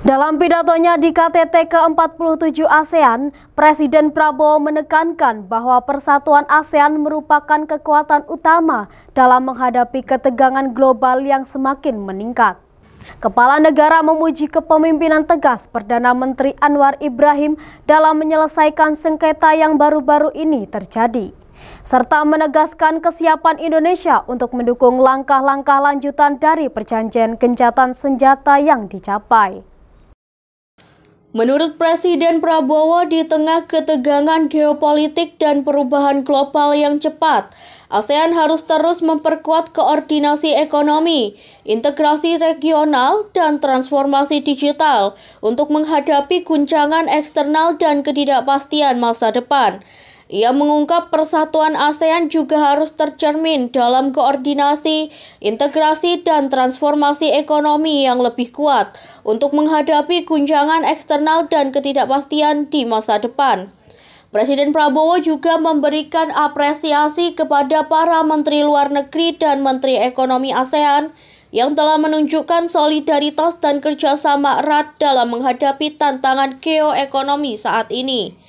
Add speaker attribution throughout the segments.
Speaker 1: Dalam pidatonya di KTT ke-47 ASEAN, Presiden Prabowo menekankan bahwa persatuan ASEAN merupakan kekuatan utama dalam menghadapi ketegangan global yang semakin meningkat. Kepala negara memuji kepemimpinan tegas Perdana Menteri Anwar Ibrahim dalam menyelesaikan sengketa yang baru-baru ini terjadi, serta menegaskan kesiapan Indonesia untuk mendukung langkah-langkah lanjutan dari perjanjian gencatan senjata yang dicapai.
Speaker 2: Menurut Presiden Prabowo, di tengah ketegangan geopolitik dan perubahan global yang cepat, ASEAN harus terus memperkuat koordinasi ekonomi, integrasi regional, dan transformasi digital untuk menghadapi guncangan eksternal dan ketidakpastian masa depan. Ia mengungkap persatuan ASEAN juga harus tercermin dalam koordinasi, integrasi, dan transformasi ekonomi yang lebih kuat untuk menghadapi guncangan eksternal dan ketidakpastian di masa depan. Presiden Prabowo juga memberikan apresiasi kepada para Menteri Luar Negeri dan Menteri Ekonomi ASEAN yang telah menunjukkan solidaritas dan kerjasama erat dalam menghadapi tantangan geoekonomi saat ini.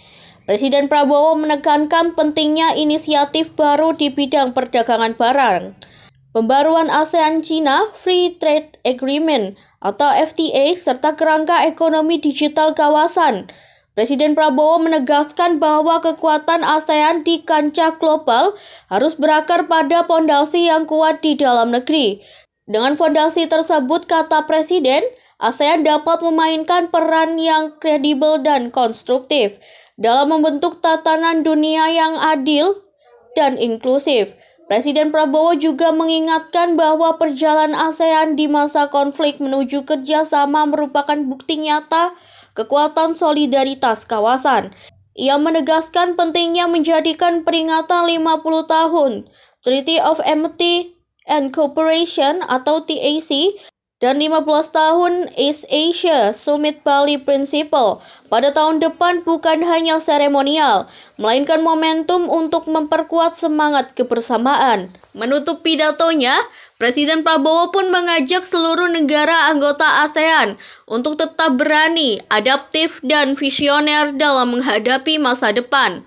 Speaker 2: Presiden Prabowo menekankan pentingnya inisiatif baru di bidang perdagangan barang. Pembaruan ASEAN-China Free Trade Agreement atau FTA serta kerangka ekonomi digital kawasan. Presiden Prabowo menegaskan bahwa kekuatan ASEAN di kancah global harus berakar pada fondasi yang kuat di dalam negeri. Dengan fondasi tersebut, kata Presiden, ASEAN dapat memainkan peran yang kredibel dan konstruktif dalam membentuk tatanan dunia yang adil dan inklusif. Presiden Prabowo juga mengingatkan bahwa perjalanan ASEAN di masa konflik menuju kerjasama merupakan bukti nyata kekuatan solidaritas kawasan. Ia menegaskan pentingnya menjadikan peringatan 50 tahun Treaty of Amity and Cooperation atau TAC dan 15 tahun East Asia Summit Bali Principle pada tahun depan bukan hanya seremonial, melainkan momentum untuk memperkuat semangat kebersamaan. Menutup pidatonya, Presiden Prabowo pun mengajak seluruh negara anggota ASEAN untuk tetap berani, adaptif, dan visioner dalam menghadapi masa depan.